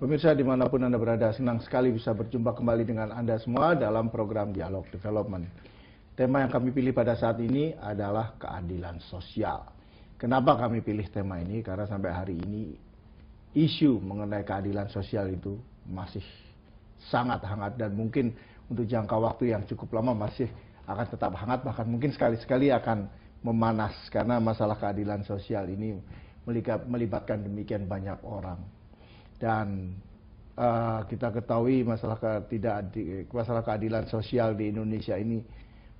Pemirsa dimanapun Anda berada, senang sekali bisa berjumpa kembali dengan Anda semua dalam program Dialog Development. Tema yang kami pilih pada saat ini adalah keadilan sosial. Kenapa kami pilih tema ini? Karena sampai hari ini isu mengenai keadilan sosial itu masih sangat hangat dan mungkin untuk jangka waktu yang cukup lama masih akan tetap hangat, bahkan mungkin sekali-sekali akan memanas karena masalah keadilan sosial ini melibatkan demikian banyak orang. Dan kita ketahui masalah keadilan sosial di Indonesia ini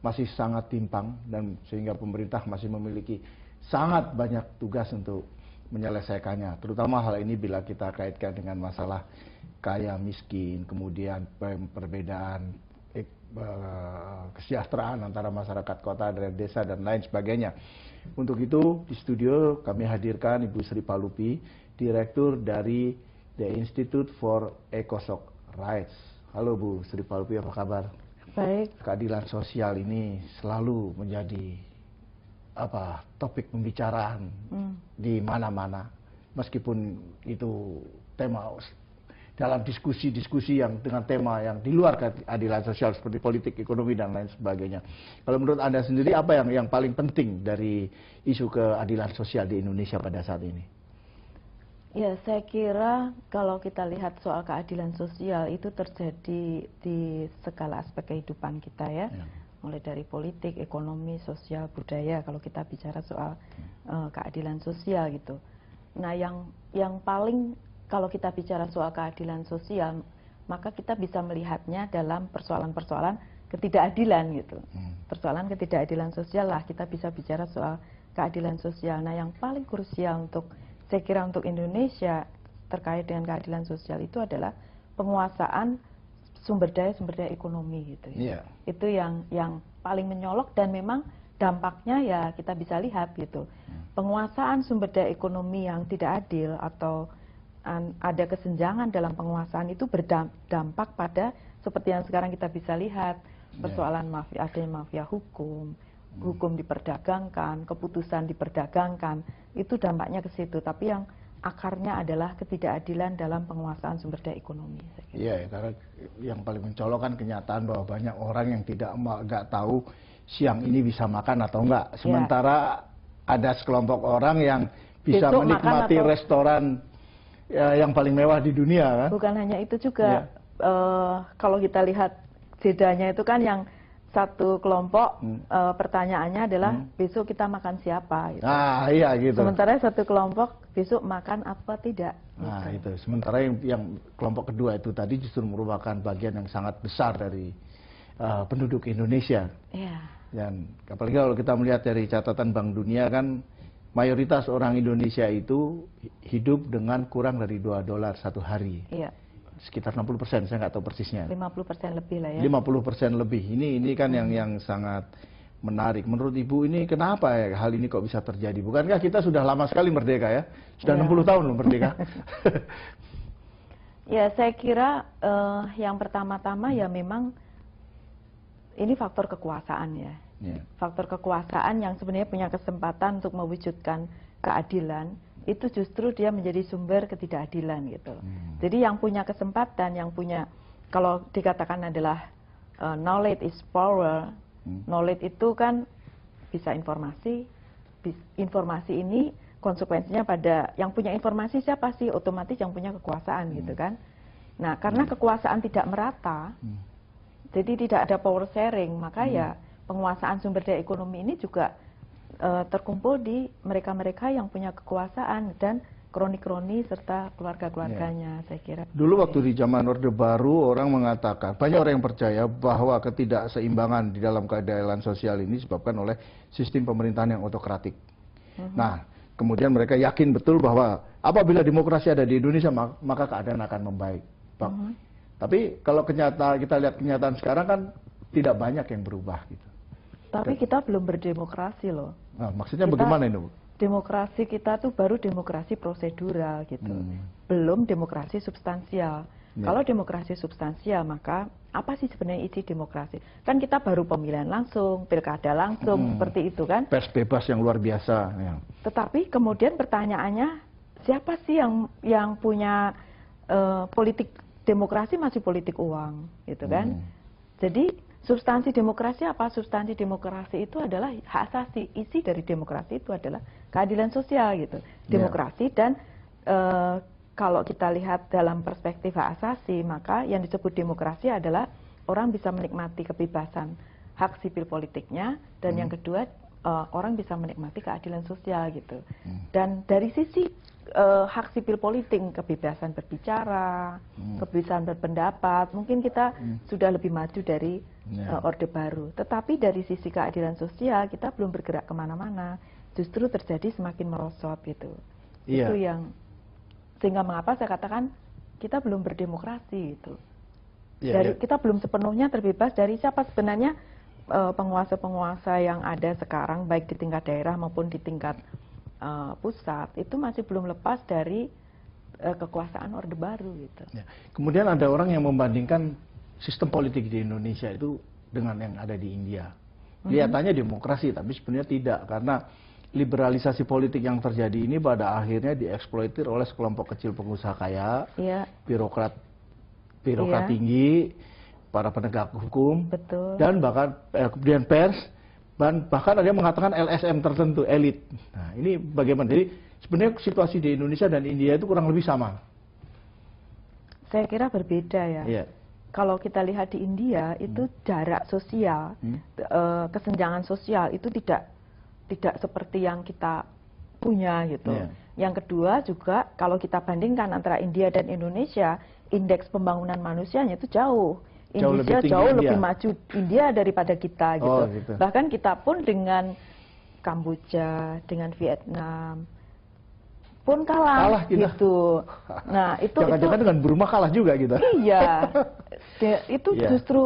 masih sangat timpang, dan sehingga pemerintah masih memiliki sangat banyak tugas untuk menyelesaikannya. Terutama hal ini bila kita kaitkan dengan masalah kaya miskin, kemudian perbedaan kesejahteraan antara masyarakat kota dan desa dan lain sebagainya. Untuk itu di studio kami hadirkan Ibu Sri Palupi, Direktur dari The Institute for ECOSOC Rights. Halo Bu Sri Palupi, apa kabar? Baik. Keadilan sosial ini selalu menjadi topik pembicaraan di mana-mana, meskipun itu tema dalam diskusi-diskusi yang dengan tema yang di luar keadilan sosial seperti politik, ekonomi dan lain sebagainya. Kalau menurut Anda sendiri apa yang paling penting dari isu keadilan sosial di Indonesia pada saat ini? Ya, saya kira kalau kita lihat soal keadilan sosial itu terjadi di segala aspek kehidupan kita ya. Mulai dari politik, ekonomi, sosial, budaya kalau kita bicara soal keadilan sosial gitu. Nah, yang paling kalau kita bicara soal keadilan sosial, maka kita bisa melihatnya dalam persoalan-persoalan ketidakadilan gitu. Persoalan ketidakadilan sosial lah kita bisa bicara soal keadilan sosial. Nah, yang paling krusial saya kira untuk Indonesia terkait dengan keadilan sosial itu adalah penguasaan sumber daya ekonomi gitu ya. Itu yang paling menyolok dan memang dampaknya ya kita bisa lihat gitu. Penguasaan sumber daya ekonomi yang tidak adil atau ada kesenjangan dalam penguasaan itu berdampak pada seperti yang sekarang kita bisa lihat, persoalan adanya mafia hukum diperdagangkan, keputusan diperdagangkan, itu dampaknya ke situ. Tapi yang akarnya adalah ketidakadilan dalam penguasaan sumber daya ekonomi. Iya, karena yang paling mencolok kan kenyataan bahwa banyak orang yang nggak tahu siang ini bisa makan atau enggak. Sementara ada sekelompok orang yang bisa menikmati restoran yang paling mewah di dunia kan? Bukan hanya itu juga, kalau kita lihat jedanya itu kan yang satu kelompok pertanyaannya adalah besok kita makan siapa gitu. Iya gitu. Sementara satu kelompok besok makan apa tidak gitu. Itu sementara yang kelompok kedua itu tadi justru merupakan bagian yang sangat besar dari penduduk Indonesia. Dan apalagi kalau kita melihat dari catatan Bank Dunia kan, mayoritas orang Indonesia itu hidup dengan kurang dari $2 satu hari. Sekitar 60%, saya nggak tahu persisnya. 50% lebih lah ya. 50% lebih. Ini kan yang sangat menarik. Menurut Ibu ini kenapa ya hal ini kok bisa terjadi? Bukankah kita sudah lama sekali merdeka ya? Sudah 60 tahun loh merdeka. Ya, saya kira yang pertama-tama ya memang ini faktor kekuasaan ya. Faktor kekuasaan yang sebenarnya punya kesempatan untuk mewujudkan keadilan, itu justru dia menjadi sumber ketidakadilan gitu. Jadi yang punya kesempatan, kalau dikatakan adalah knowledge is power, knowledge itu kan bisa informasi ini konsekuensinya pada yang punya informasi siapa sih? Otomatis yang punya kekuasaan gitu kan. Nah, karena kekuasaan tidak merata, jadi tidak ada power sharing, maka ya penguasaan sumber daya ekonomi ini juga terkumpul di mereka-mereka yang punya kekuasaan dan kroni-kroni serta keluarga-keluarganya, saya kira. Dulu waktu di zaman Orde Baru orang mengatakan, banyak orang yang percaya bahwa ketidakseimbangan di dalam keadilan sosial ini disebabkan oleh sistem pemerintahan yang otokratik. Nah, kemudian mereka yakin betul bahwa apabila demokrasi ada di Indonesia maka keadaan akan membaik. Tapi kalau kita lihat kenyataan sekarang kan tidak banyak yang berubah gitu. Tapi kita belum berdemokrasi loh. Nah, maksudnya bagaimana ini, Bu? Demokrasi kita tuh baru demokrasi prosedural gitu. Belum demokrasi substansial. Kalau demokrasi substansial, maka apa sih sebenarnya isi demokrasi? Kan kita baru pemilihan langsung, pilkada langsung, seperti itu kan? Pers bebas yang luar biasa. Tetapi kemudian pertanyaannya, siapa sih yang punya politik demokrasi masih politik uang, gitu kan? Jadi substansi demokrasi apa? Substansi demokrasi itu adalah hak asasi. Isi dari demokrasi itu adalah keadilan sosial, gitu. Demokrasi dan kalau kita lihat dalam perspektif hak asasi, maka yang disebut demokrasi adalah orang bisa menikmati kebebasan hak sipil politiknya, dan yang kedua orang bisa menikmati keadilan sosial, gitu. Dan dari sisi hak sipil politik, kebebasan berbicara, kebebasan berpendapat, mungkin kita sudah lebih maju dari Orde Baru. Tetapi dari sisi keadilan sosial kita belum bergerak kemana-mana, justru terjadi semakin merosot, gitu. Itu yang sehingga mengapa saya katakan kita belum berdemokrasi, gitu. Kita belum sepenuhnya terbebas dari siapa sebenarnya penguasa-penguasa yang ada sekarang, baik di tingkat daerah maupun di tingkat pusat, itu masih belum lepas dari kekuasaan Orde Baru, gitu. Kemudian ada orang yang membandingkan sistem politik di Indonesia itu dengan yang ada di India. Kelihatannya demokrasi, tapi sebenarnya tidak, karena liberalisasi politik yang terjadi ini pada akhirnya dieksploitir oleh sekelompok kecil pengusaha kaya, birokrat tinggi, para penegak hukum, dan bahkan kemudian pers. Bahkan ada yang mengatakan LSM tertentu, elit. Nah, ini bagaimana? Jadi sebenarnya situasi di Indonesia dan India itu kurang lebih sama. Saya kira berbeda, ya. Kalau kita lihat di India itu jarak sosial, kesenjangan sosial itu tidak seperti yang kita punya, gitu. Yang kedua juga kalau kita bandingkan antara India dan Indonesia, indeks pembangunan manusianya itu jauh. Indonesia jauh lebih maju India daripada kita, gitu. Bahkan kita pun dengan Kamboja, dengan Vietnam pun kalah gitu. Nah, itu jangan-jangan dengan Burma kalah juga, gitu. Iya. Itu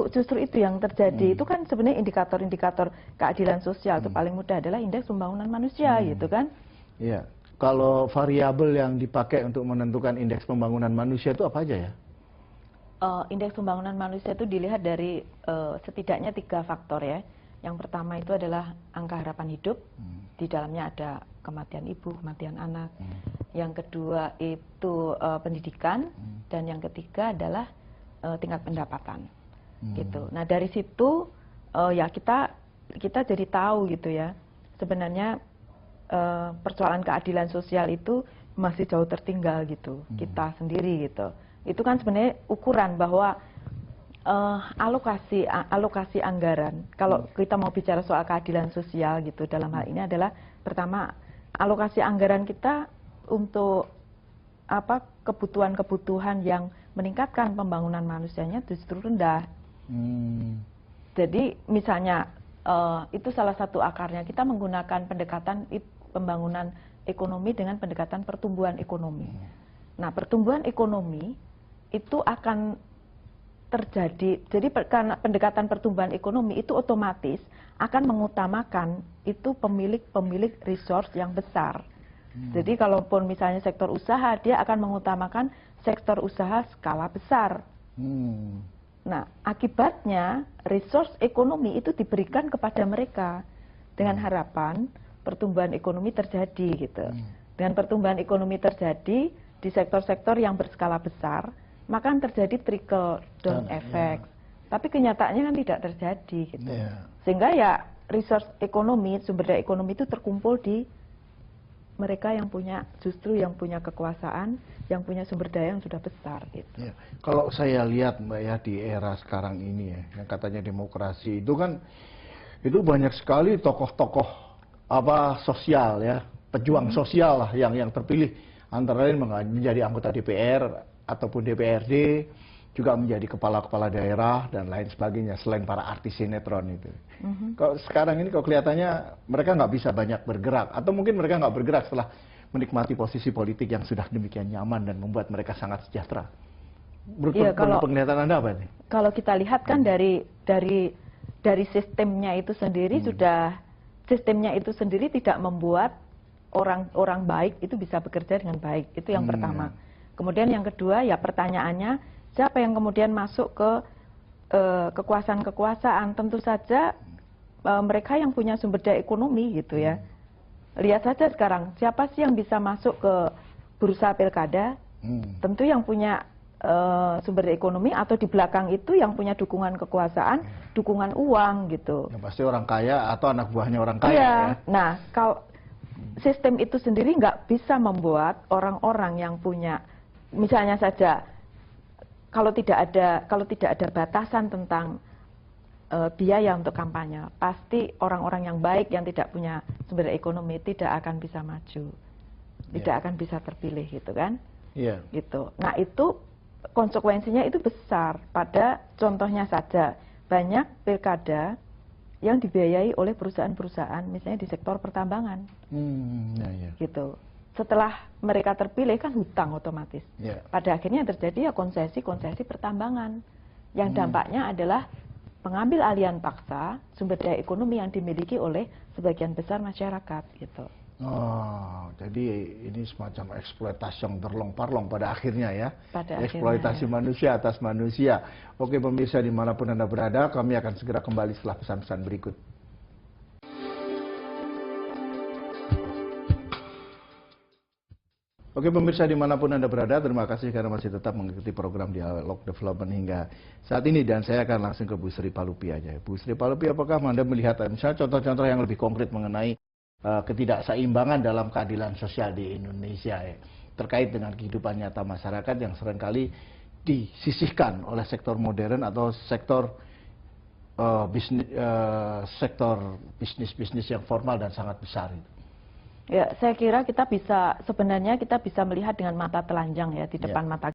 justru itu yang terjadi. Itu kan sebenarnya indikator-indikator keadilan sosial itu paling mudah adalah indeks pembangunan manusia, gitu kan? Iya. Kalau variabel yang dipakai untuk menentukan indeks pembangunan manusia itu apa aja, ya? Indeks pembangunan manusia itu dilihat dari setidaknya 3 faktor, ya. Yang pertama itu adalah angka harapan hidup, di dalamnya ada kematian ibu, kematian anak. Yang kedua itu pendidikan, dan yang ketiga adalah tingkat pendapatan, gitu. Nah, dari situ ya kita jadi tahu, gitu ya, sebenarnya persoalan keadilan sosial itu masih jauh tertinggal, gitu, kita sendiri, gitu. Itu kan sebenarnya ukuran bahwa alokasi anggaran, kalau kita mau bicara soal keadilan sosial, gitu, dalam hal ini adalah pertama alokasi anggaran kita untuk kebutuhan-kebutuhan yang meningkatkan pembangunan manusianya justru rendah. Jadi misalnya itu salah satu akarnya, kita menggunakan pendekatan pembangunan ekonomi dengan pendekatan pertumbuhan ekonomi. Nah, pertumbuhan ekonomi itu akan terjadi, jadi karena pendekatan pertumbuhan ekonomi itu otomatis akan mengutamakan itu pemilik resource yang besar. Jadi kalaupun misalnya sektor usaha, dia akan mengutamakan sektor usaha skala besar. Nah, akibatnya resource ekonomi itu diberikan kepada mereka dengan harapan pertumbuhan ekonomi terjadi, gitu. Dengan pertumbuhan ekonomi terjadi di sektor-sektor yang berskala besar, maka terjadi trickle down effect. Tapi kenyataannya kan tidak terjadi, gitu. Sehingga ya resource ekonomi, sumber daya ekonomi itu terkumpul di mereka yang justru yang punya kekuasaan, yang punya sumber daya yang sudah besar, gitu. Kalau saya lihat, Mbak, ya, di era sekarang ini, ya, yang katanya demokrasi itu kan, itu banyak sekali tokoh-tokoh sosial, ya, pejuang sosial lah yang terpilih, antara lain menjadi anggota DPR ataupun DPRD, juga menjadi kepala-kepala daerah dan lain sebagainya, selain para artis sinetron itu. Kalau sekarang ini kalau kelihatannya mereka nggak bisa banyak bergerak, atau mungkin mereka nggak bergerak setelah menikmati posisi politik yang sudah demikian nyaman dan membuat mereka sangat sejahtera. Menurut penglihatan Anda apa ini? Kalau kita lihat kan dari sistemnya itu sendiri sistemnya itu sendiri tidak membuat orang baik itu bisa bekerja dengan baik. Itu yang pertama. Kemudian yang kedua, ya pertanyaannya, siapa yang kemudian masuk ke kekuasaan-kekuasaan? Tentu saja mereka yang punya sumber daya ekonomi, gitu ya. Lihat saja sekarang, siapa sih yang bisa masuk ke bursa pilkada? Tentu yang punya sumber ekonomi, atau di belakang itu yang punya dukungan kekuasaan, dukungan uang gitu. Yang pasti orang kaya atau anak buahnya orang kaya. Iya. Ya. Nah, kalau sistem itu sendiri nggak bisa membuat orang-orang yang punya, misalnya saja, kalau tidak ada batasan tentang biaya untuk kampanye, pasti orang-orang yang baik yang tidak punya sumber ekonomi tidak akan bisa maju, tidak akan bisa terpilih, gitu kan? Iya. Gitu. Nah, itu konsekuensinya itu besar. Pada contohnya saja, banyak pilkada yang dibiayai oleh perusahaan-perusahaan, misalnya di sektor pertambangan. Gitu. Setelah mereka terpilih kan hutang otomatis. Pada akhirnya yang terjadi ya konsesi-konsesi pertambangan. Yang dampaknya adalah pengambil alihan paksa sumber daya ekonomi yang dimiliki oleh sebagian besar masyarakat. Gitu. Oh, jadi ini semacam eksploitasi yang berlong-parlong pada akhirnya ya. Eksploitasi manusia atas manusia. Oke pemirsa dimanapun Anda berada, kami akan segera kembali setelah pesan-pesan berikut. Oke pemirsa dimanapun Anda berada, terima kasih karena masih tetap mengikuti program Dialog Development hingga saat ini. Dan saya akan langsung ke Bu Sri Palupi aja. Bu Sri Palupi, apakah Anda melihat misalnya contoh-contoh yang lebih konkret mengenai ketidakseimbangan dalam keadilan sosial di Indonesia ya, terkait dengan kehidupan nyata masyarakat yang seringkali disisihkan oleh sektor modern atau sektor bisnis yang formal dan sangat besar itu. Ya, saya kira sebenarnya kita bisa melihat dengan mata telanjang ya di depan mata